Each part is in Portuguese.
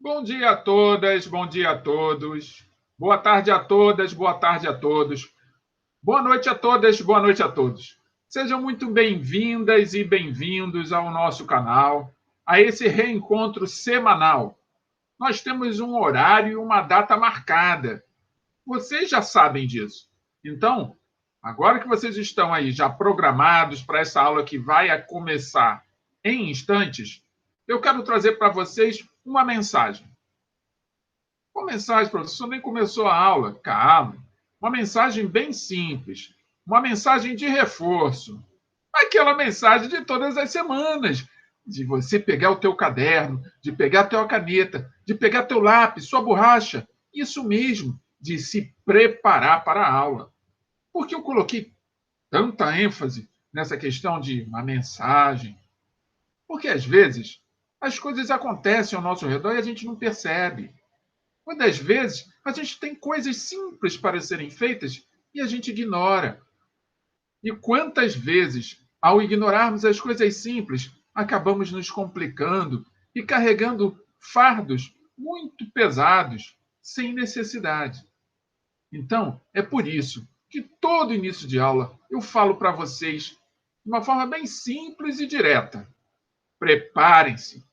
Bom dia a todas, bom dia a todos. Boa tarde a todas, boa tarde a todos. Boa noite a todas, boa noite a todos. Sejam muito bem-vindas e bem-vindos ao nosso canal, a esse reencontro semanal. Nós temos um horário e uma data marcada. Vocês já sabem disso. Então, agora que vocês estão aí já programados para essa aula que vai começar em instantes, eu quero trazer para vocês uma mensagem. Uma mensagem, professor, nem começou a aula. Calma. Uma mensagem bem simples. Uma mensagem de reforço. Aquela mensagem de todas as semanas. De você pegar o teu caderno, de pegar a tua caneta, de pegar teu lápis, sua borracha. Isso mesmo, de se preparar para a aula. Por que eu coloquei tanta ênfase nessa questão de uma mensagem? Porque, às vezes, as coisas acontecem ao nosso redor e a gente não percebe. Muitas vezes, a gente tem coisas simples para serem feitas e a gente ignora. E quantas vezes, ao ignorarmos as coisas simples, acabamos nos complicando e carregando fardos muito pesados, sem necessidade. Então, é por isso que todo início de aula eu falo para vocês de uma forma bem simples e direta. Preparem-se.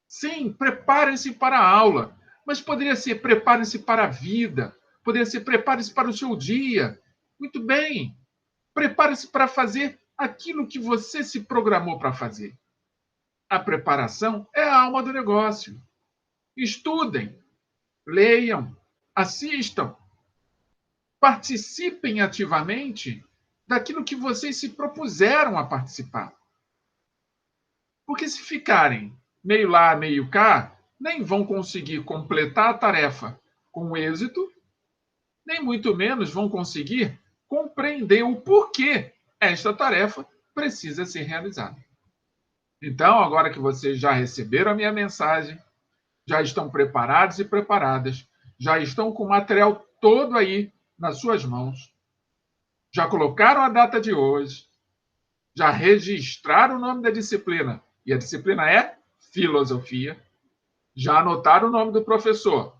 Sim, preparem-se para a aula. Mas poderia ser preparem-se para a vida. Poderia ser preparem-se para o seu dia. Muito bem. Prepare-se para fazer aquilo que você se programou para fazer. A preparação é a alma do negócio. Estudem, leiam, assistam, participem ativamente daquilo que vocês se propuseram a participar. Porque se ficarem meio lá, meio cá, nem vão conseguir completar a tarefa com êxito, nem muito menos vão conseguir compreender o porquê esta tarefa precisa ser realizada. Então, agora que vocês já receberam a minha mensagem, já estão preparados e preparadas, já estão com o material todo aí nas suas mãos, já colocaram a data de hoje, já registraram o nome da disciplina, e a disciplina é filosofia, já anotaram o nome do professor.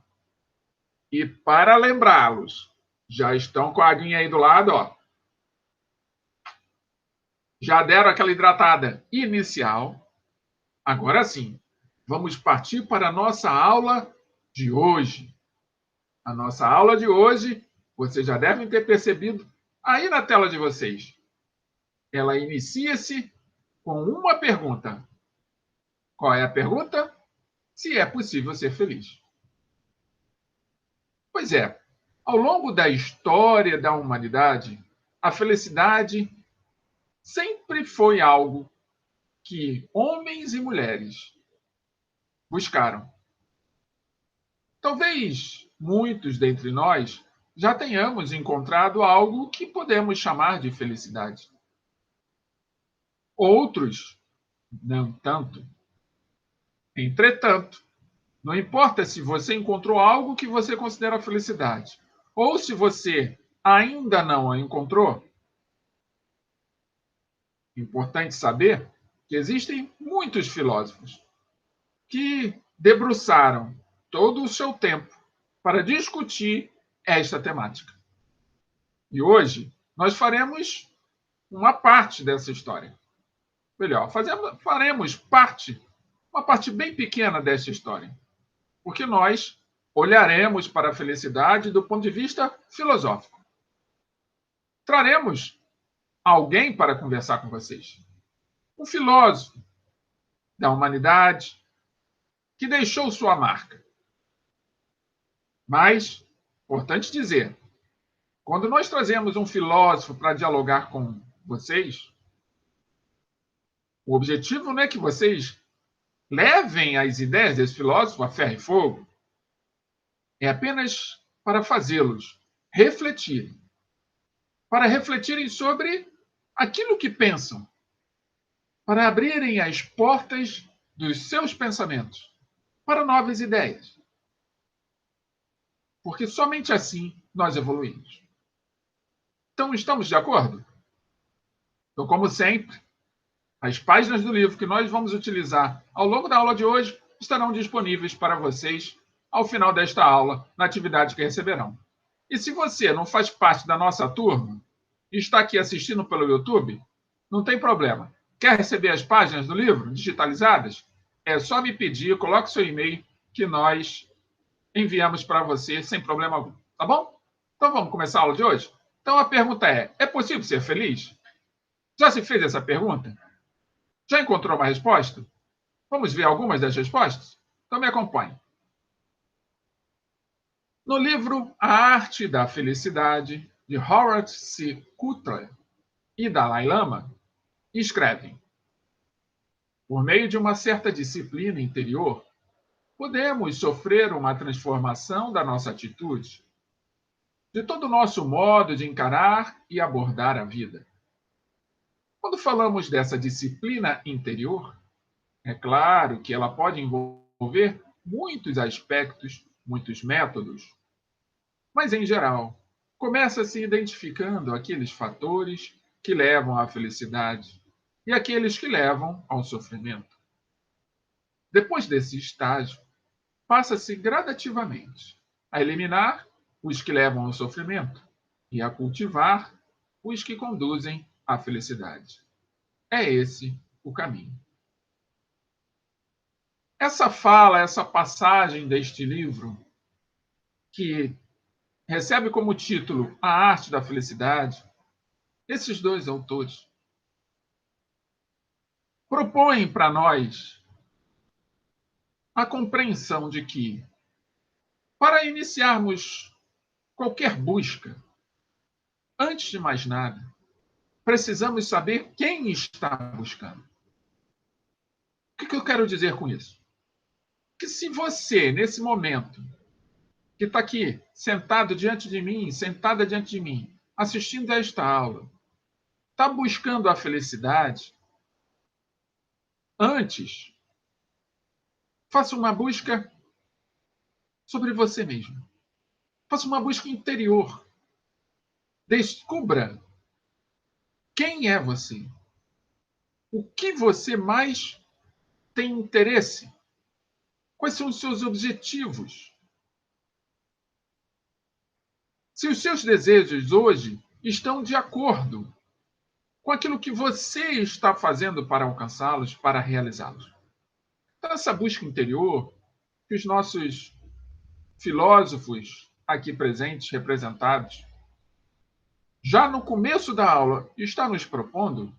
E para lembrá-los, já estão com a aguinha aí do lado, ó. Já deram aquela hidratada inicial. Agora sim, vamos partir para a nossa aula de hoje. A nossa aula de hoje, vocês já devem ter percebido aí na tela de vocês. Ela inicia-se com uma pergunta. Qual é a pergunta? Se é possível ser feliz. Pois é, ao longo da história da humanidade, a felicidade sempre foi algo que homens e mulheres buscaram. Talvez muitos dentre nós já tenhamos encontrado algo que podemos chamar de felicidade. Outros, não tanto. Entretanto, não importa se você encontrou algo que você considera felicidade, ou se você ainda não a encontrou, é importante saber que existem muitos filósofos que debruçaram todo o seu tempo para discutir esta temática. E hoje nós faremos uma parte dessa história. Melhor, faremos uma parte bem pequena dessa história. Porque nós olharemos para a felicidade do ponto de vista filosófico. Traremos alguém para conversar com vocês. Um filósofo da humanidade que deixou sua marca. Mas, importante dizer, quando nós trazemos um filósofo para dialogar com vocês, o objetivo não é que vocês levem as ideias desse filósofo a ferro e fogo. É apenas para fazê-los refletirem. Para refletirem sobre aquilo que pensam. Para abrirem as portas dos seus pensamentos para novas ideias. Porque somente assim nós evoluímos. Então, estamos de acordo? Então, como sempre, as páginas do livro que nós vamos utilizar ao longo da aula de hoje estarão disponíveis para vocês ao final desta aula, na atividade que receberão. E se você não faz parte da nossa turma e está aqui assistindo pelo YouTube, não tem problema. Quer receber as páginas do livro digitalizadas? É só me pedir, coloque seu e-mail que nós enviamos para você sem problema algum, tá bom? Então vamos começar a aula de hoje? Então a pergunta é possível ser feliz? Já se fez essa pergunta? Já encontrou uma resposta? Vamos ver algumas das respostas? Então me acompanhe. No livro A Arte da Felicidade, de Howard C. Cutler e Dalai Lama, escrevem: por meio de uma certa disciplina interior, podemos sofrer uma transformação da nossa atitude, de todo o nosso modo de encarar e abordar a vida. Quando falamos dessa disciplina interior, é claro que ela pode envolver muitos aspectos, muitos métodos, mas, em geral, começa-se identificando aqueles fatores que levam à felicidade e aqueles que levam ao sofrimento. Depois desse estágio, passa-se gradativamente a eliminar os que levam ao sofrimento e a cultivar os que conduzem à felicidade. É esse o caminho. Essa fala, essa passagem deste livro, que recebe como título A Arte da Felicidade, esses dois autores propõem para nós a compreensão de que, para iniciarmos qualquer busca, antes de mais nada, precisamos saber quem está buscando. O que eu quero dizer com isso? Que se você, nesse momento, que está aqui, sentado diante de mim, sentada diante de mim, assistindo a esta aula, está buscando a felicidade, antes, faça uma busca sobre você mesmo. Faça uma busca interior. Descubra quem é você. O que você mais tem interesse? Quais são os seus objetivos? Se os seus desejos hoje estão de acordo com aquilo que você está fazendo para alcançá-los, para realizá-los. Então, essa busca interior que os nossos filósofos aqui presentes, representados, já no começo da aula está nos propondo,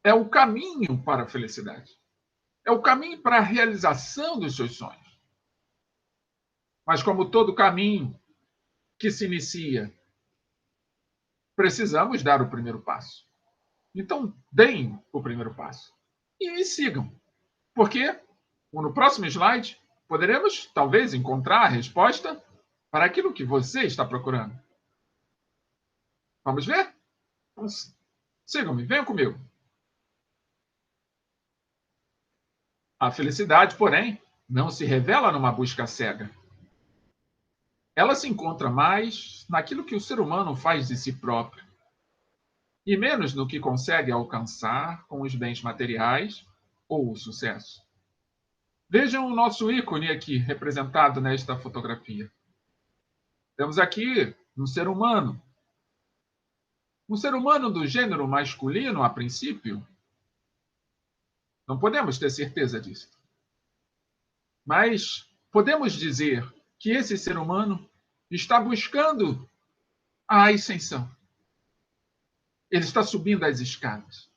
é o caminho para a felicidade. É o caminho para a realização dos seus sonhos. Mas como todo caminho que se inicia, precisamos dar o primeiro passo. Então, deem o primeiro passo. E me sigam. Porque no próximo slide poderemos, talvez, encontrar a resposta para aquilo que você está procurando. Vamos ver? Sigam-me, venham comigo. A felicidade, porém, não se revela numa busca cega. Ela se encontra mais naquilo que o ser humano faz de si próprio, e menos no que consegue alcançar com os bens materiais ou o sucesso. Vejam o nosso ícone aqui, representado nesta fotografia. Temos aqui um ser humano. Um ser humano do gênero masculino, a princípio. Não podemos ter certeza disso. Mas podemos dizer que esse ser humano está buscando a ascensão. Ele está subindo as escadas.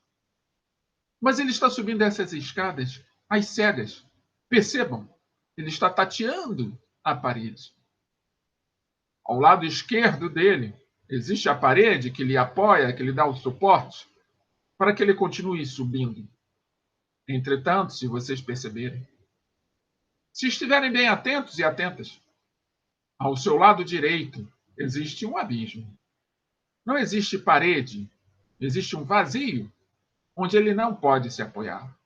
Mas ele está subindo essas escadas às cegas. Percebam, ele está tateando a parede. Ao lado esquerdo dele, existe a parede que lhe apoia, que lhe dá o suporte, para que ele continue subindo. Entretanto, se vocês perceberem, se estiverem bem atentos e atentas, ao seu lado direito existe um abismo. Não existe parede, existe um vazio onde ele não pode se apoiar.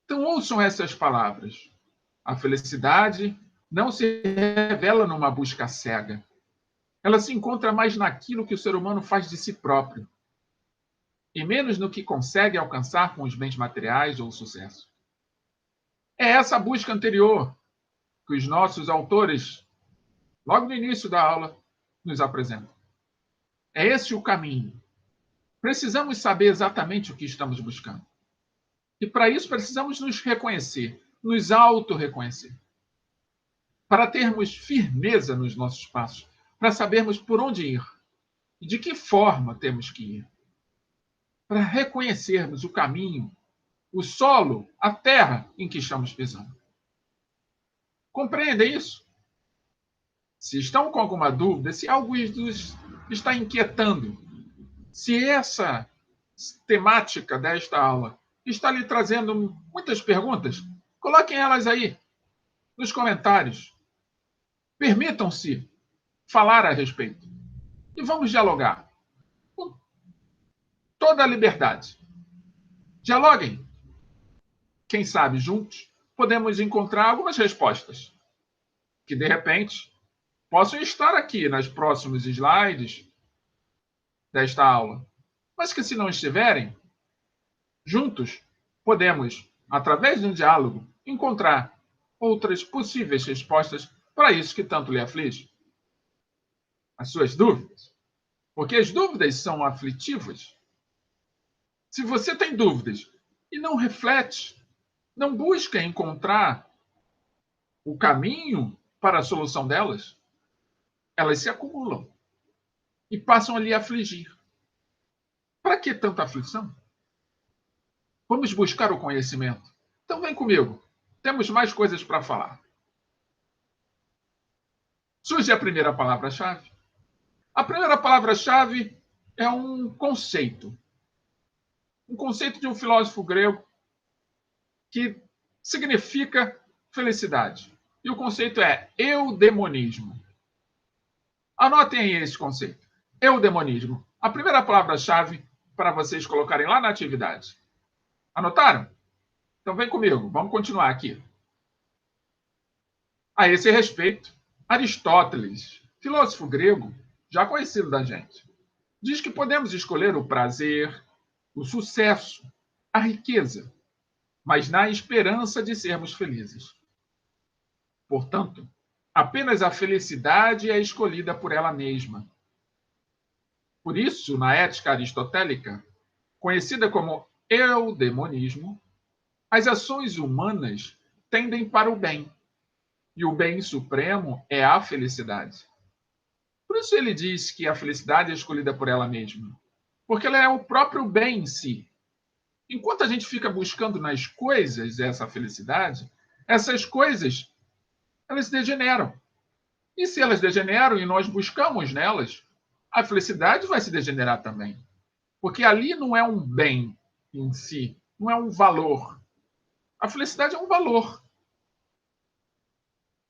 Então ouçam essas palavras. A felicidade não se revela numa busca cega. Ela se encontra mais naquilo que o ser humano faz de si próprio, e menos no que consegue alcançar com os bens materiais ou o sucesso. É essa busca anterior que os nossos autores, logo no início da aula, nos apresentam. É esse o caminho. Precisamos saber exatamente o que estamos buscando. E para isso precisamos nos reconhecer, nos auto-reconhecer. Para termos firmeza nos nossos passos, para sabermos por onde ir e de que forma temos que ir. Para reconhecermos o caminho, o solo, a terra em que estamos pisando. Compreendem isso? Se estão com alguma dúvida, se algo os está inquietando, se essa temática desta aula está lhe trazendo muitas perguntas, coloquem elas aí nos comentários. Permitam-se falar a respeito. E vamos dialogar com toda a liberdade. Dialoguem. Quem sabe juntos podemos encontrar algumas respostas que, de repente, possam estar aqui nos próximos slides desta aula, mas que, se não estiverem, juntos podemos, através de um diálogo, encontrar outras possíveis respostas para isso que tanto lhe aflige. As suas dúvidas. Porque as dúvidas são aflitivas. Se você tem dúvidas e não reflete, não busca encontrar o caminho para a solução delas, elas se acumulam e passam a lhe afligir. Para que tanta aflição? Vamos buscar o conhecimento. Então vem comigo. Temos mais coisas para falar. Surge a primeira palavra-chave. A primeira palavra-chave é um conceito. Um conceito de um filósofo grego que significa felicidade. E o conceito é eudemonismo. Anotem aí esse conceito. Eudemonismo. A primeira palavra-chave para vocês colocarem lá na atividade. Anotaram? Então vem comigo, vamos continuar aqui. A esse respeito, Aristóteles, filósofo grego, já conhecido da gente, diz que podemos escolher o prazer, o sucesso, a riqueza, mas na esperança de sermos felizes. Portanto, apenas a felicidade é escolhida por ela mesma. Por isso, na ética aristotélica, conhecida como eudemonismo, as ações humanas tendem para o bem, e o bem supremo é a felicidade. Por isso ele diz que a felicidade é escolhida por ela mesma, porque ela é o próprio bem em si. Enquanto a gente fica buscando nas coisas essa felicidade, essas coisas, elas degeneram. E se elas degeneram e nós buscamos nelas, a felicidade vai se degenerar também. Porque ali não é um bem em si, não é um valor. A felicidade é um valor.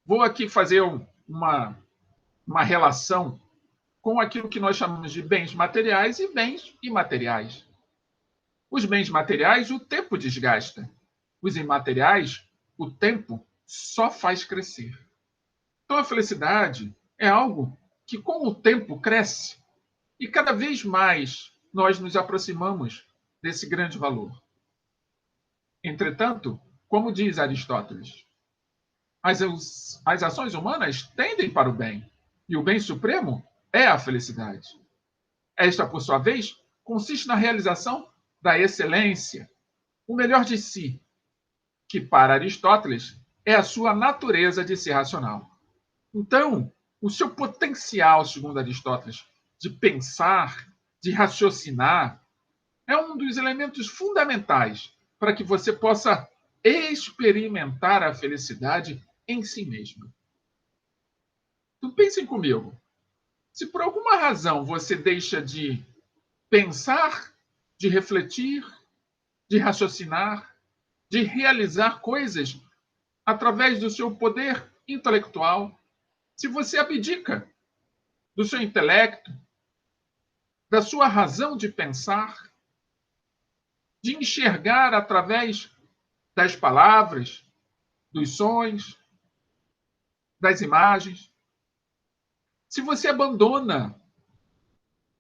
Vou aqui fazer uma relação com aquilo que nós chamamos de bens materiais e bens imateriais. Os bens materiais, o tempo desgasta. Os imateriais, o tempo só faz crescer. Então, a felicidade é algo que, com o tempo, cresce. E cada vez mais nós nos aproximamos desse grande valor. Entretanto, como diz Aristóteles, as ações humanas tendem para o bem, e o bem supremo é a felicidade. Esta, por sua vez, consiste na realização da excelência, o melhor de si, que para Aristóteles é a sua natureza de ser racional. Então, o seu potencial, segundo Aristóteles, de pensar, de raciocinar, é um dos elementos fundamentais para que você possa experimentar a felicidade em si mesmo. Então, pensem comigo. Se por alguma razão você deixa de pensar, de refletir, de raciocinar, de realizar coisas através do seu poder intelectual, se você abdica do seu intelecto, da sua razão de pensar, de enxergar através das palavras, dos sons, das imagens, se você abandona,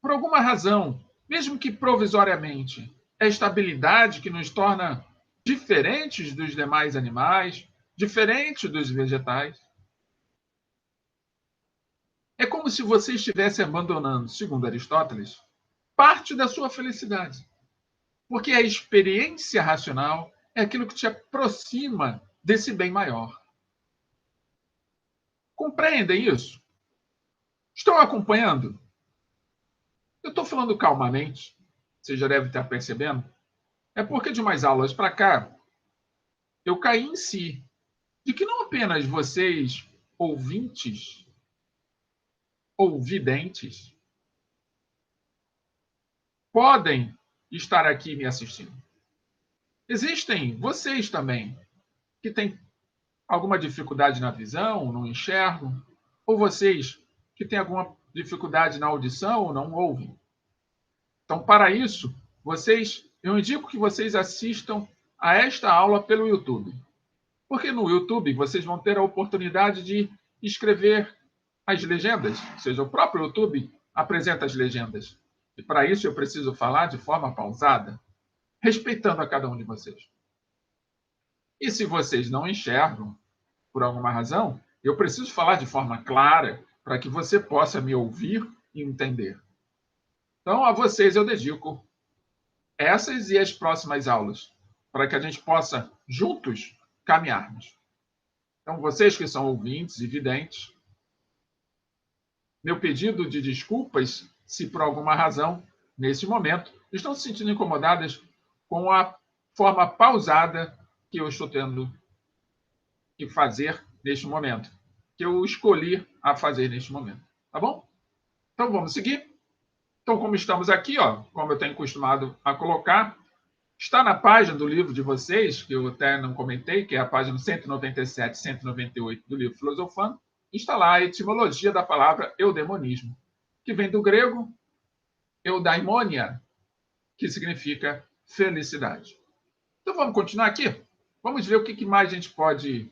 por alguma razão, mesmo que provisoriamente, esta habilidade que nos torna diferentes dos demais animais, diferentes dos vegetais. É como se você estivesse abandonando, segundo Aristóteles, parte da sua felicidade. Porque a experiência racional é aquilo que te aproxima desse bem maior. Compreendem isso? Estão acompanhando? Eu estou falando calmamente, você já deve estar percebendo. É porque de umas aulas para cá, eu caí em si de que não apenas vocês, ouvintes ou videntes, podem estar aqui me assistindo. Existem vocês também, que têm alguma dificuldade na visão, não enxergam, ou vocês que têm alguma dificuldade na audição ou não ouvem. Então, para isso, eu indico que vocês assistam a esta aula pelo YouTube. Porque no YouTube vocês vão ter a oportunidade de escrever as legendas, ou seja, o próprio YouTube apresenta as legendas. E para isso eu preciso falar de forma pausada, respeitando a cada um de vocês. E se vocês não enxergam, por alguma razão, eu preciso falar de forma clara para que você possa me ouvir e entender. Então, a vocês eu dedico essas e as próximas aulas, para que a gente possa, juntos, caminharmos. Então, vocês que são ouvintes e videntes, meu pedido de desculpas se por alguma razão, nesse momento, estão se sentindo incomodadas com a forma pausada que eu estou tendo que fazer neste momento, que eu escolhi a fazer neste momento. Tá bom? Então, vamos seguir? Então, como estamos aqui, ó, como eu tenho costumado a colocar, está na página do livro de vocês, que eu até não comentei, que é a página 197 e 198 do livro Filosofando, está lá a etimologia da palavra eudemonismo, que vem do grego eudaimonia, que significa felicidade. Então vamos continuar aqui? Vamos ver o que mais a gente pode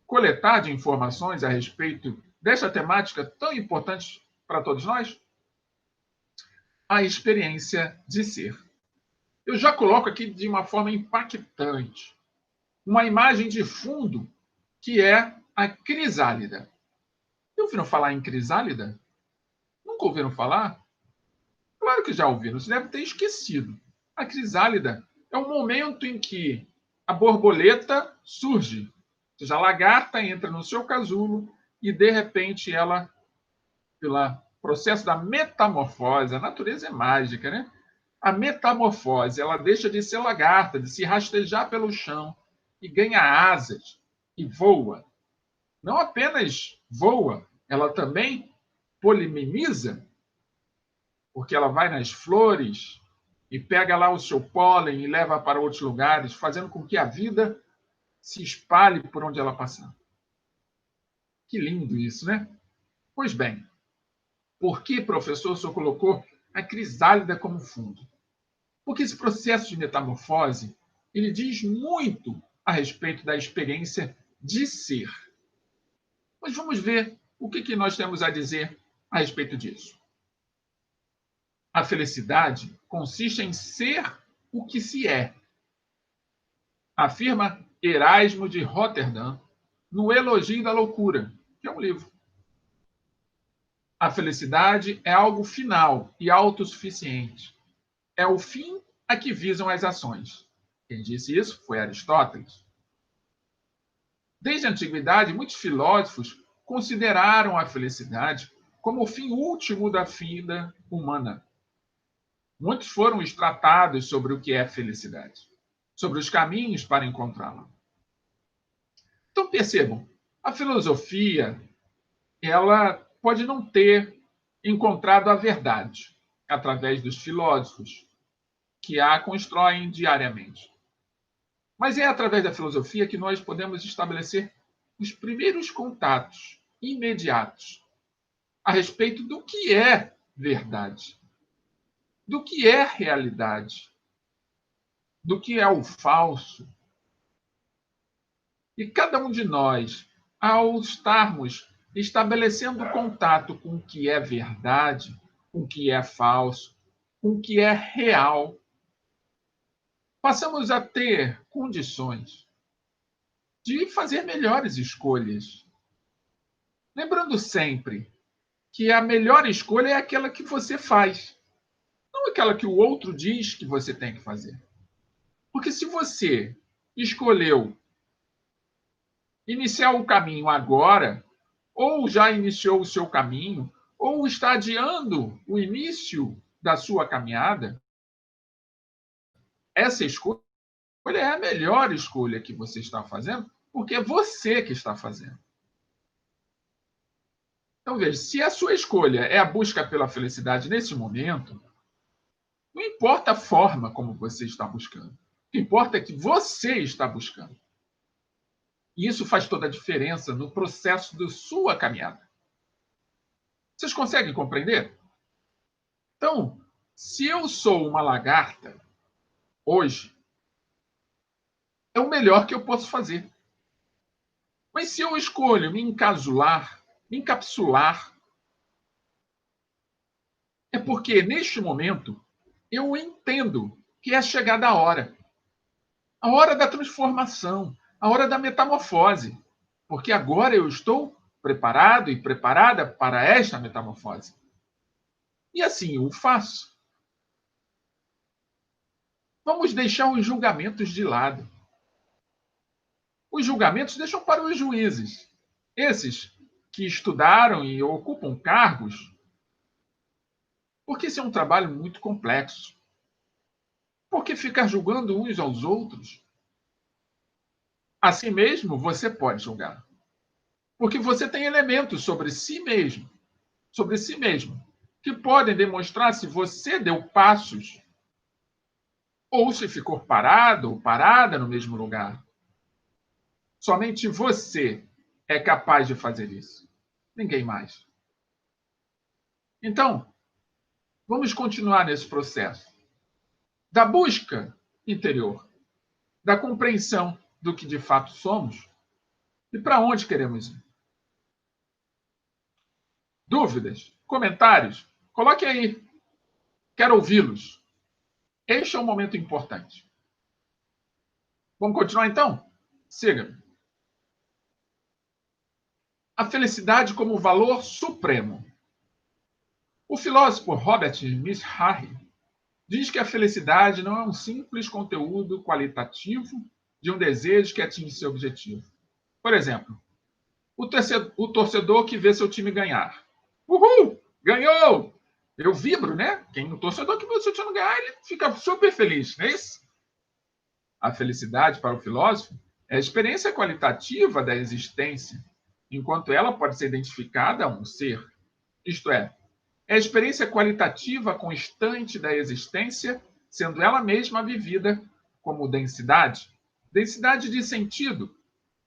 coletar de informações a respeito desta temática tão importante para todos nós? A experiência de ser. Eu já coloco aqui de uma forma impactante uma imagem de fundo que é a crisálida. Já ouviram falar em crisálida? Nunca ouviram falar? Claro que já ouviram, você deve ter esquecido. A crisálida é o momento em que a borboleta surge. Ou seja, a lagarta entra no seu casulo e, de repente, ela, pelo processo da metamorfose, a natureza é mágica, né? A metamorfose, ela deixa de ser lagarta, de se rastejar pelo chão e ganha asas e voa. Não apenas voa, ela também poliminiza, porque ela vai nas flores e pega lá o seu pólen e leva para outros lugares, fazendo com que a vida se espalhe por onde ela passar. Que lindo isso, né? Pois bem, por que, professor, o senhor colocou a crisálida como fundo? Porque esse processo de metamorfose, ele diz muito a respeito da experiência de ser. Mas vamos ver o que nós temos a dizer a respeito disso. A felicidade consiste em ser o que se é, afirma Erasmo de Roterdã no Elogio da Loucura, que é um livro. A felicidade é algo final e autossuficiente. É o fim a que visam as ações. Quem disse isso foi Aristóteles. Desde a antiguidade, muitos filósofos consideraram a felicidade como o fim último da vida humana. Muitos foram os tratados sobre o que é felicidade, sobre os caminhos para encontrá-la. Então percebam, a filosofia, ela pode não ter encontrado a verdade através dos filósofos que a constroem diariamente. Mas é através da filosofia que nós podemos estabelecer os primeiros contatos imediatos a respeito do que é verdade, do que é realidade, do que é o falso. E cada um de nós, ao estarmos estabelecendo contato com o que é verdade, com o que é falso, com o que é real, passamos a ter condições de fazer melhores escolhas. Lembrando sempre que a melhor escolha é aquela que você faz, não aquela que o outro diz que você tem que fazer. Porque se você escolheu iniciar o caminho agora, ou já iniciou o seu caminho, ou está adiando o início da sua caminhada, essa escolha é a melhor escolha que você está fazendo, porque é você que está fazendo. Então, veja, se a sua escolha é a busca pela felicidade nesse momento, não importa a forma como você está buscando. O que importa é que você está buscando. E isso faz toda a diferença no processo da sua caminhada. Vocês conseguem compreender? Então, se eu sou uma lagarta, hoje, é o melhor que eu posso fazer. Mas se eu escolho me encasular, me encapsular, é porque, neste momento, eu entendo que é chegada a hora da transformação, a hora da metamorfose. Porque agora eu estou preparado e preparada para esta metamorfose. E assim eu faço. Vamos deixar os julgamentos de lado. Os julgamentos deixam para os juízes. Esses que estudaram e ocupam cargos, porque esse é um trabalho muito complexo. Por que ficar julgando uns aos outros? Assim mesmo, você pode julgar. Porque você tem elementos sobre si mesmo, que podem demonstrar se você deu passos ou se ficou parado ou parada no mesmo lugar. Somente você é capaz de fazer isso. Ninguém mais. Então, vamos continuar nesse processo da busca interior, da compreensão do que de fato somos e para onde queremos ir. Dúvidas? Comentários? Coloque aí. Quero ouvi-los. Este é um momento importante. Vamos continuar então? Siga-me. A felicidade como valor supremo. O filósofo Robert Mishrahi diz que a felicidade não é um simples conteúdo qualitativo de um desejo que atinge seu objetivo. Por exemplo, o torcedor que vê seu time ganhar. Uhul! Ganhou! Eu vibro, né? O torcedor que vê seu time ganhar, ele fica super feliz, não é isso? A felicidade, para o filósofo, é a experiência qualitativa da existência, enquanto ela pode ser identificada a um ser. Isto é a experiência qualitativa constante da existência, sendo ela mesma vivida como densidade. Densidade de sentido,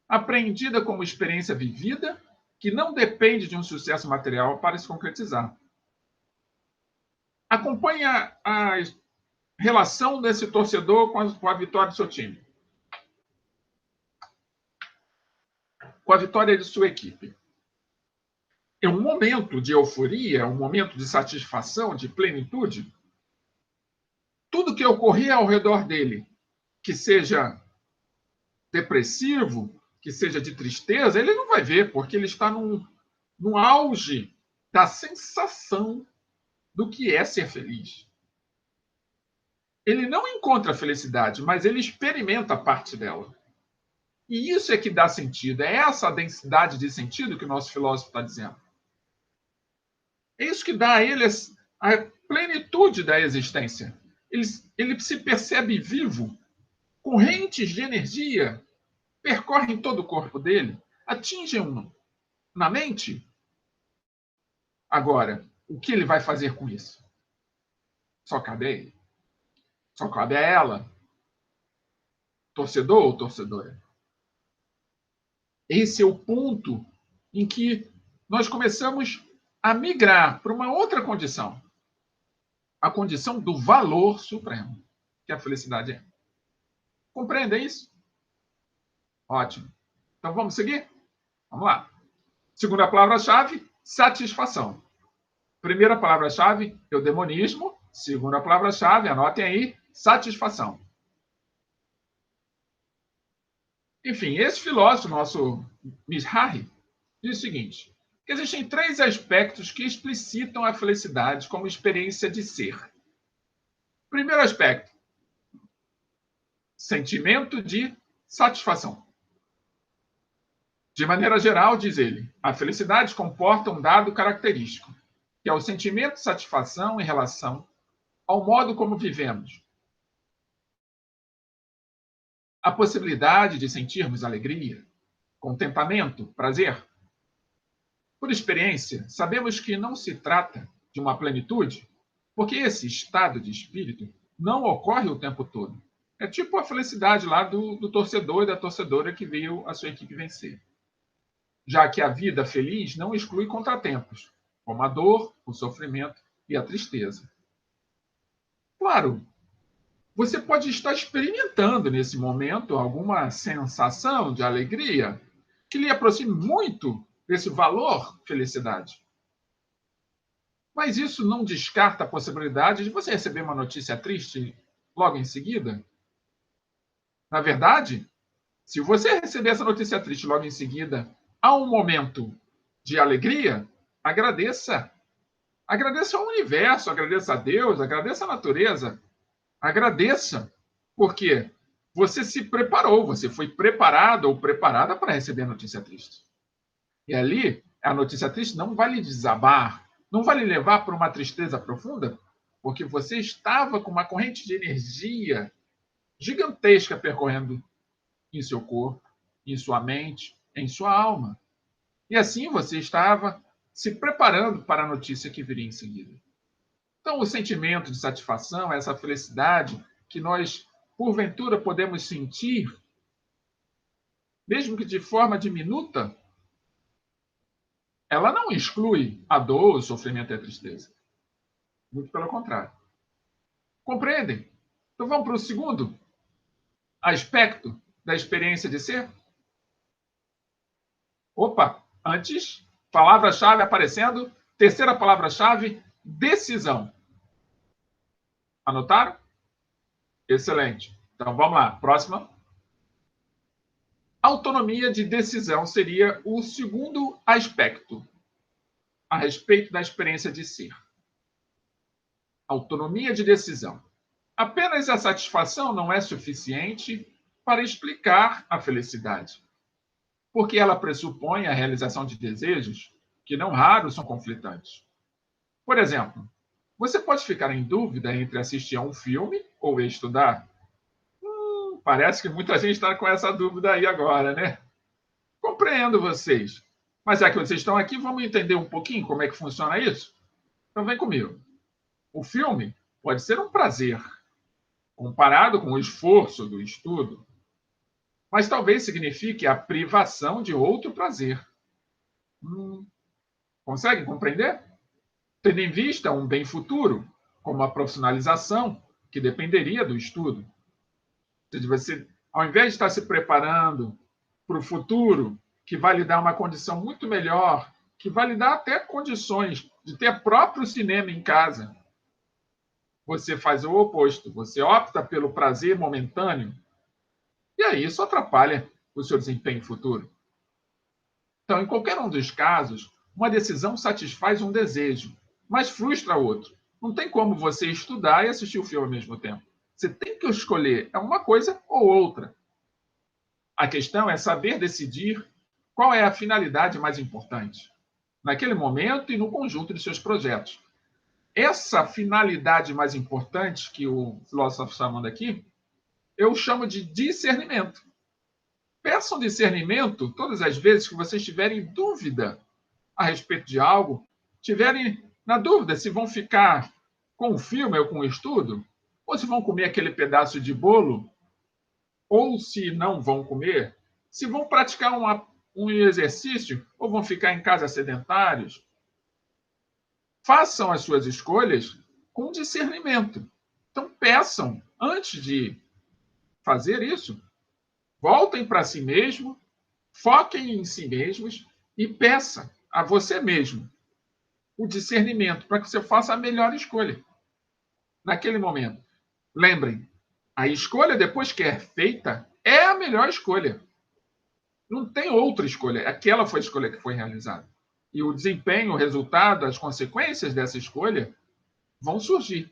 apreendida como experiência vivida, que não depende de um sucesso material para se concretizar. Acompanhe a relação desse torcedor com a vitória do seu time. Com a vitória de sua equipe. É um momento de euforia, um momento de satisfação, de plenitude. Tudo que ocorrer ao redor dele, que seja depressivo, que seja de tristeza, ele não vai ver, porque ele está no auge da sensação do que é ser feliz. Ele não encontra a felicidade, mas ele experimenta parte dela. E isso é que dá sentido. É essa densidade de sentido que o nosso filósofo está dizendo. É isso que dá a ele a plenitude da existência. Ele se percebe vivo, correntes de energia percorrem todo o corpo dele, atingem-no na mente. Agora, o que ele vai fazer com isso? Só cabe a ele. Só cabe a ela. Torcedor ou torcedora? Esse é o ponto em que nós começamos a migrar para uma outra condição. A condição do valor supremo, que a felicidade é. Compreende isso? Ótimo. Então vamos seguir? Vamos lá. Segunda palavra-chave, satisfação. Primeira palavra-chave, eudemonismo. Segunda palavra-chave, anotem aí, satisfação. Enfim, esse filósofo, nosso Mizrahi, diz o seguinte, que existem 3 aspectos que explicitam a felicidade como experiência de ser. Primeiro aspecto, sentimento de satisfação. De maneira geral, diz ele, a felicidade comporta um dado característico, que é o sentimento de satisfação em relação ao modo como vivemos. A possibilidade de sentirmos alegria, contentamento, prazer. Por experiência, sabemos que não se trata de uma plenitude, porque esse estado de espírito não ocorre o tempo todo. É tipo a felicidade lá do torcedor e da torcedora que viu a sua equipe vencer. Já que a vida feliz não exclui contratempos, como a dor, o sofrimento e a tristeza. Claro, você pode estar experimentando nesse momento alguma sensação de alegria que lhe aproxime muito desse valor felicidade. Mas isso não descarta a possibilidade de você receber uma notícia triste logo em seguida. Na verdade, se você receber essa notícia triste logo em seguida, há um momento de alegria, agradeça. Agradeça ao universo, agradeça a Deus, agradeça a natureza. Agradeça, porque você se preparou, você foi preparado ou preparada para receber a notícia triste. E ali, a notícia triste não vai lhe desabar, não vai lhe levar para uma tristeza profunda, porque você estava com uma corrente de energia gigantesca percorrendo em seu corpo, em sua mente, em sua alma. E assim você estava se preparando para a notícia que viria em seguida. Então, o sentimento de satisfação, essa felicidade que nós, porventura, podemos sentir, mesmo que de forma diminuta, ela não exclui a dor, o sofrimento e a tristeza. Muito pelo contrário. Compreendem? Então vamos para o segundo aspecto da experiência de ser? Opa, antes, palavra-chave aparecendo, terceira palavra-chave, decisão. Anotaram? Excelente. Então vamos lá, próxima. Autonomia de decisão seria o segundo aspecto a respeito da experiência de ser. Autonomia de decisão. Apenas a satisfação não é suficiente para explicar a felicidade, porque ela pressupõe a realização de desejos que, não raros, são conflitantes. Por exemplo, você pode ficar em dúvida entre assistir a um filme ou estudar. Parece que muita gente está com essa dúvida aí agora, né? Compreendo vocês. Mas já que vocês estão aqui, vamos entender um pouquinho como é que funciona isso? Então vem comigo. O filme pode ser um prazer, comparado com o esforço do estudo, mas talvez signifique a privação de outro prazer. Conseguem compreender? Tendo em vista um bem futuro, como a profissionalização, que dependeria do estudo. Ou seja, você, ao invés de estar se preparando para o futuro, que vai lhe dar uma condição muito melhor, que vai lhe dar até condições de ter próprio cinema em casa, você faz o oposto. Você opta pelo prazer momentâneo, e aí isso atrapalha o seu desempenho futuro. Então, em qualquer um dos casos, uma decisão satisfaz um desejo, mas frustra outro. Não tem como você estudar e assistir o filme ao mesmo tempo. Você tem que escolher uma coisa ou outra. A questão é saber decidir qual é a finalidade mais importante, naquele momento e no conjunto de seus projetos. Essa finalidade mais importante que o filósofo está chamando aqui, eu chamo de discernimento. Peçam discernimento todas as vezes que vocês tiverem dúvida a respeito de algo, tiverem na dúvida se vão ficar com o filme ou com o estudo, ou se vão comer aquele pedaço de bolo, ou se não vão comer, se vão praticar um exercício ou vão ficar em casa sedentários. Façam as suas escolhas com discernimento. Então, peçam, antes de fazer isso, voltem para si mesmo, foquem em si mesmos e peça a você mesmo o discernimento para que você faça a melhor escolha naquele momento. Lembrem, a escolha depois que é feita é a melhor escolha. Não tem outra escolha. Aquela foi a escolha que foi realizada. E o desempenho, o resultado, as consequências dessa escolha vão surgir.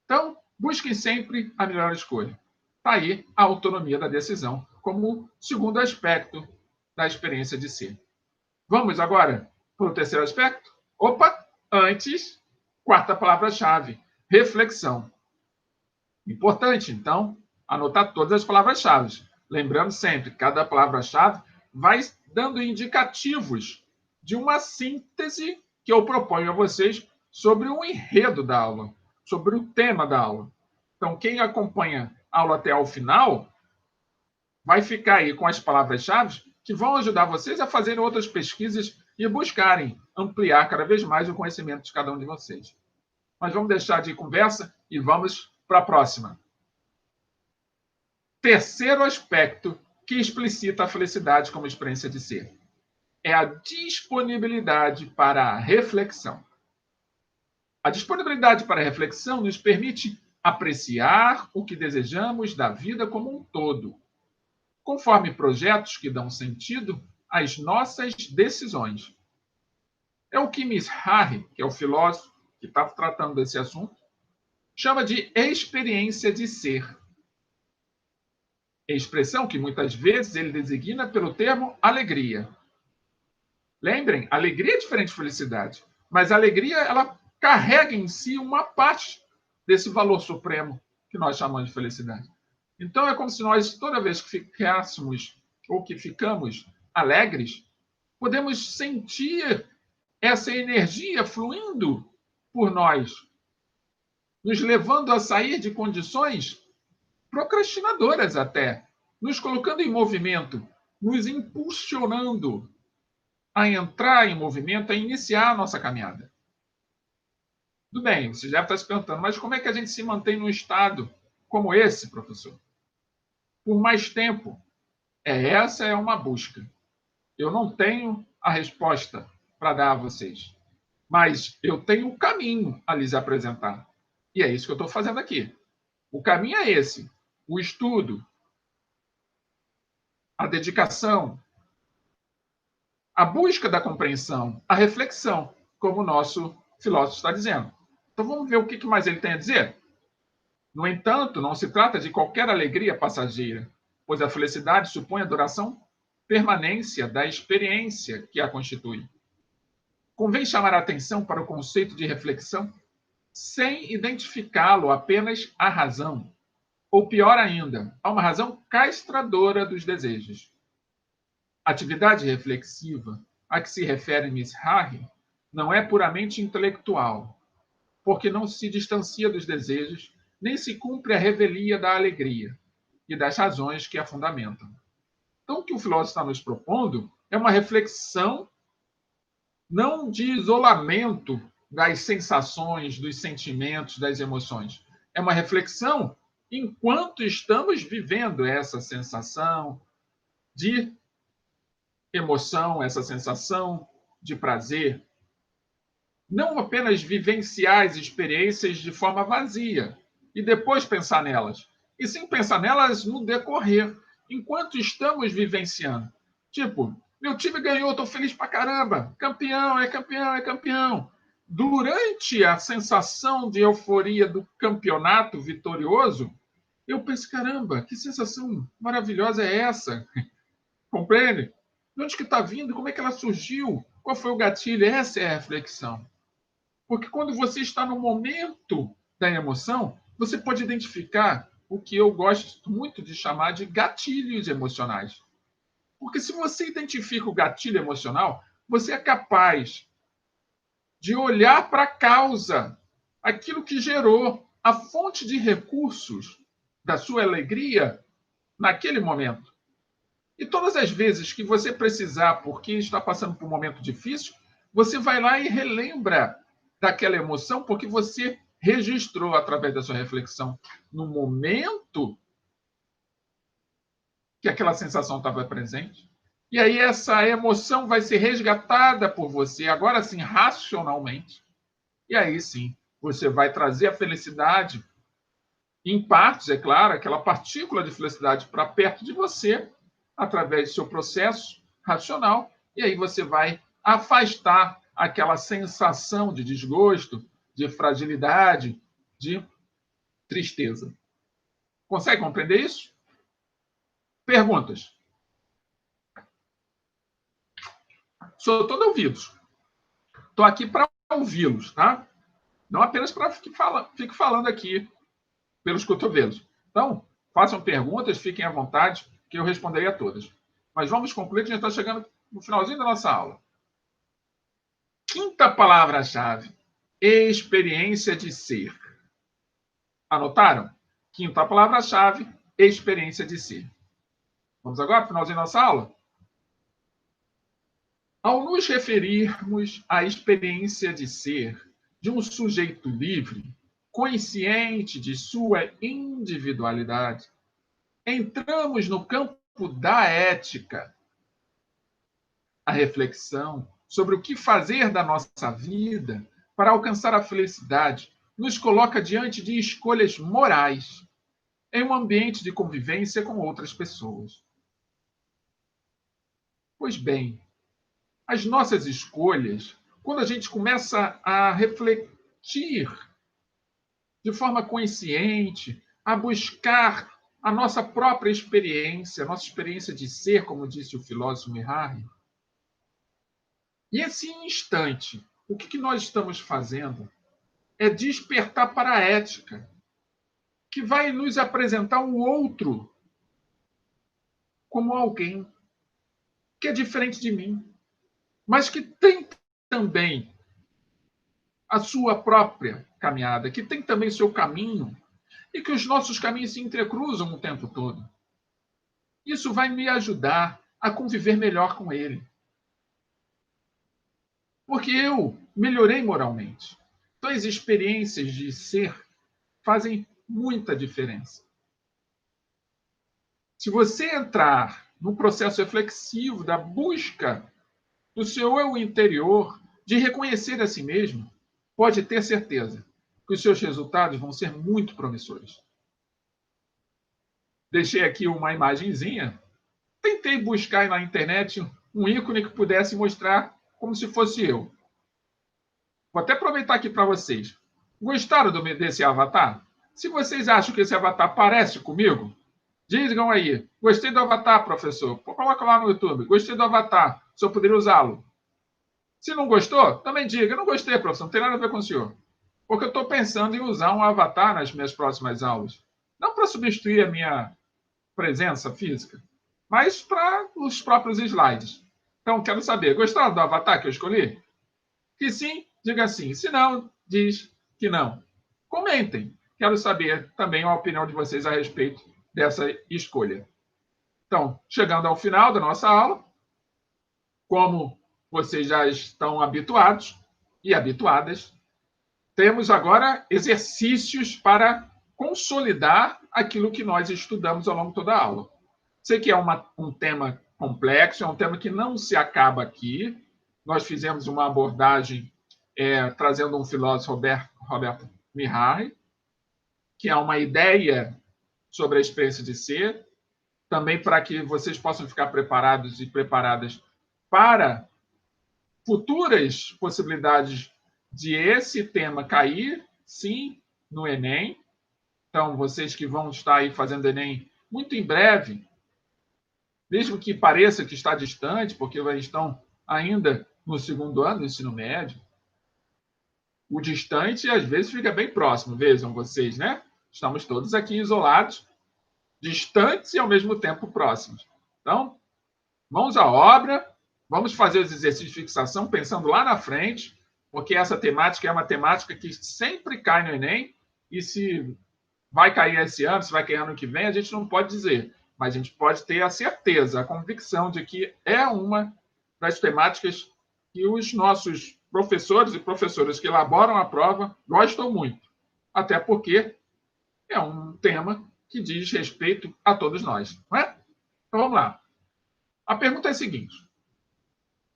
Então, busquem sempre a melhor escolha. Está aí a autonomia da decisão, como segundo aspecto da experiência de ser. Vamos agora para o terceiro aspecto? Opa, antes, quarta palavra-chave, reflexão. Importante, então, anotar todas as palavras-chave. Lembrando sempre, cada palavra-chave vai dando indicativos de uma síntese que eu proponho a vocês sobre o enredo da aula, sobre o tema da aula. Então, quem acompanha a aula até ao final vai ficar aí com as palavras-chave que vão ajudar vocês a fazerem outras pesquisas e buscarem ampliar cada vez mais o conhecimento de cada um de vocês. Mas vamos deixar de conversa e vamos para a próxima. Terceiro aspecto que explicita a felicidade como experiência de ser é a disponibilidade para a reflexão. A disponibilidade para a reflexão nos permite apreciar o que desejamos da vida como um todo, conforme projetos que dão sentido às nossas decisões. É o que Mizrahi, que é o filósofo que está tratando desse assunto, chama de experiência de ser. Expressão que muitas vezes ele designa pelo termo alegria. Lembrem, alegria é diferente de felicidade, mas a alegria ela carrega em si uma parte desse valor supremo que nós chamamos de felicidade. Então é como se nós, toda vez que ficássemos ou que ficamos alegres, podemos sentir essa energia fluindo por nós, nos levando a sair de condições procrastinadoras até, nos colocando em movimento, nos impulsionando a entrar em movimento, a iniciar a nossa caminhada. Tudo bem, você já está se perguntando, mas como é que a gente se mantém num estado como esse, professor? Por mais tempo. Essa é uma busca. Eu não tenho a resposta para dar a vocês, mas eu tenho um caminho a lhes apresentar. E é isso que eu estou fazendo aqui. O caminho é esse: o estudo, a dedicação, a busca da compreensão, a reflexão, como o nosso filósofo está dizendo. Então vamos ver o que mais ele tem a dizer? No entanto, não se trata de qualquer alegria passageira, pois a felicidade supõe a duração, permanência da experiência que a constitui. Convém chamar a atenção para o conceito de reflexão sem identificá-lo apenas à razão, ou pior ainda, a uma razão castradora dos desejos. A atividade reflexiva a que se refere Mizrahi não é puramente intelectual, porque não se distancia dos desejos, nem se cumpre a revelia da alegria e das razões que a fundamentam. Então, o que o filósofo está nos propondo é uma reflexão não de isolamento das sensações, dos sentimentos, das emoções. É uma reflexão enquanto estamos vivendo essa sensação de emoção, essa sensação de prazer. Não apenas vivenciar as experiências de forma vazia e depois pensar nelas, e sim pensar nelas no decorrer, enquanto estamos vivenciando. Tipo, meu time ganhou, estou feliz pra caramba, campeão, é campeão, é campeão. Durante a sensação de euforia do campeonato vitorioso, eu penso, caramba, que sensação maravilhosa é essa? Compreende? De onde que está vindo? Como é que ela surgiu? Qual foi o gatilho? Essa é a reflexão. Porque quando você está no momento da emoção, você pode identificar o que eu gosto muito de chamar de gatilhos emocionais. Porque se você identifica o gatilho emocional, você é capaz de olhar para a causa, aquilo que gerou a fonte de recursos da sua alegria naquele momento. E todas as vezes que você precisar, porque está passando por um momento difícil, você vai lá e relembra daquela emoção, porque você registrou através da sua reflexão no momento que aquela sensação estava presente. E aí essa emoção vai ser resgatada por você, agora sim, racionalmente. E aí sim, você vai trazer a felicidade, em partes, é claro, aquela partícula de felicidade para perto de você, através do seu processo racional, e aí você vai afastar aquela sensação de desgosto, de fragilidade, de tristeza. Consegue compreender isso? Perguntas? Sou todo ouvidos. Estou aqui para ouvi-los, tá? Não apenas para fique falando aqui pelos cotovelos. Então, façam perguntas, fiquem à vontade, que eu responderei a todas. Mas vamos concluir, que a gente está chegando no finalzinho da nossa aula. Quinta palavra-chave: experiência de ser. Anotaram? Quinta palavra-chave: experiência de ser. Vamos agora para o finalzinho da nossa aula? Ao nos referirmos à experiência de ser de um sujeito livre, consciente de sua individualidade, entramos no campo da ética. A reflexão sobre o que fazer da nossa vida para alcançar a felicidade nos coloca diante de escolhas morais em um ambiente de convivência com outras pessoas. Pois bem, as nossas escolhas, quando a gente começa a refletir de forma consciente, a buscar a nossa própria experiência, a nossa experiência de ser, como disse o filósofo Mihari. E esse instante, o que nós estamos fazendo é despertar para a ética, que vai nos apresentar o outro como alguém que é diferente de mim, mas que tem também a sua própria caminhada, que tem também o seu caminho, e que os nossos caminhos se entrecruzam o tempo todo. Isso vai me ajudar a conviver melhor com ele. Porque eu melhorei moralmente. Então, as experiências de ser fazem muita diferença. Se você entrar no processo reflexivo da busca do seu eu interior, de reconhecer a si mesmo, pode ter certeza que os seus resultados vão ser muito promissores. Deixei aqui uma imagenzinha. Tentei buscar na internet um ícone que pudesse mostrar como se fosse eu. Vou até aproveitar aqui para vocês. Gostaram desse avatar? Se vocês acham que esse avatar parece comigo, digam aí. Gostei do avatar, professor. Coloca lá no YouTube. Gostei do avatar. O senhor poderia usá-lo. Se não gostou, também diga. Não gostei, professor. Não tem nada a ver com o senhor. Porque eu estou pensando em usar um avatar nas minhas próximas aulas. Não para substituir a minha presença física, mas para os próprios slides. Então, quero saber, gostaram do avatar que eu escolhi? Que sim, diga sim. Se não, diz que não. Comentem. Quero saber também a opinião de vocês a respeito dessa escolha. Então, chegando ao final da nossa aula, como vocês já estão habituados e habituadas, temos agora exercícios para consolidar aquilo que nós estudamos ao longo de toda a aula. Sei que é um tema complexo, é um tema que não se acaba aqui. Nós fizemos uma abordagem trazendo um filósofo, Roberto Mihari, que é uma ideia sobre a experiência de ser, também para que vocês possam ficar preparados e preparadas para futuras possibilidades de esse tema cair, sim, no Enem. Então, vocês que vão estar aí fazendo Enem muito em breve, mesmo que pareça que está distante, porque estão ainda no segundo ano do ensino médio, o distante às vezes fica bem próximo, vejam vocês, né? Estamos todos aqui isolados, distantes e ao mesmo tempo próximos. Então, mãos à obra, vamos fazer os exercícios de fixação pensando lá na frente, porque essa temática é uma temática que sempre cai no Enem, e se vai cair esse ano, se vai cair ano que vem, a gente não pode dizer, mas a gente pode ter a certeza, a convicção de que é uma das temáticas que os nossos professores e professoras que elaboram a prova gostam muito, até porque é um tema que diz respeito a todos nós, não é? Então vamos lá. A pergunta é a seguinte.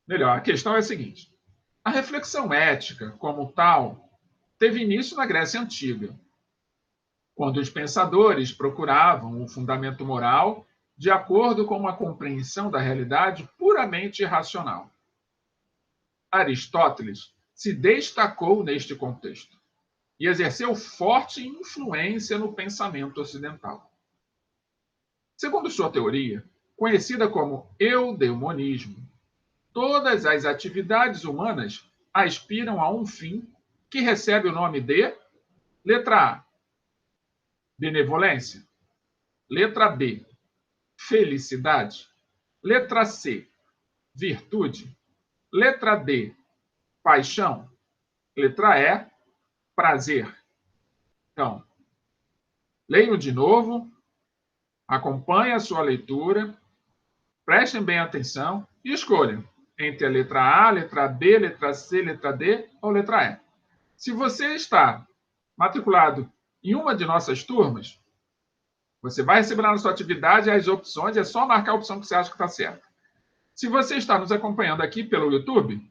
Melhor, a questão é a seguinte. A reflexão ética, como tal, teve início na Grécia Antiga, quando os pensadores procuravam o fundamento moral de acordo com uma compreensão da realidade puramente racional. Aristóteles se destacou neste contexto e exerceu forte influência no pensamento ocidental. Segundo sua teoria, conhecida como eudemonismo, todas as atividades humanas aspiram a um fim que recebe o nome de letra A, benevolência, letra B, felicidade, letra C, virtude, letra D, paixão, letra E, prazer. Então, leiam de novo, acompanhem a sua leitura, prestem bem atenção e escolham entre a letra A, letra B, letra C, letra D ou letra E. Se você está matriculado em uma de nossas turmas, você vai receber lá na sua atividade as opções, é só marcar a opção que você acha que está certa. Se você está nos acompanhando aqui pelo YouTube,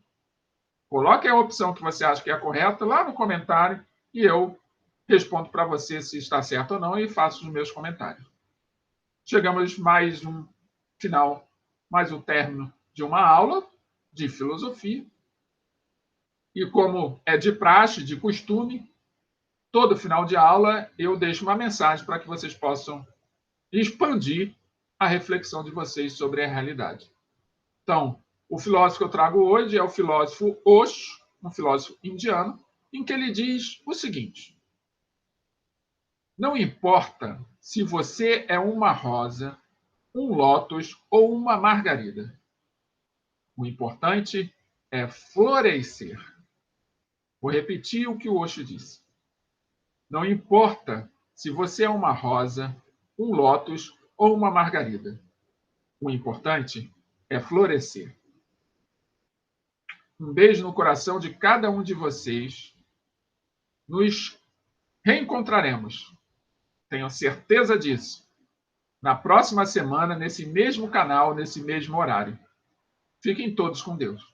coloque a opção que você acha que é a correta lá no comentário e eu respondo para você se está certo ou não e faço os meus comentários. Chegamos mais um final, mais um término de uma aula de filosofia. E como é de praxe, de costume, todo final de aula eu deixo uma mensagem para que vocês possam expandir a reflexão de vocês sobre a realidade. Então, o filósofo que eu trago hoje é o filósofo Osho, um filósofo indiano, em que ele diz o seguinte: não importa se você é uma rosa, um lótus ou uma margarida. O importante é florescer. Vou repetir o que o Osho disse. Não importa se você é uma rosa, um lótus ou uma margarida. O importante é florescer. Um beijo no coração de cada um de vocês. Nos reencontraremos, tenho certeza disso, na próxima semana, nesse mesmo canal, nesse mesmo horário. Fiquem todos com Deus.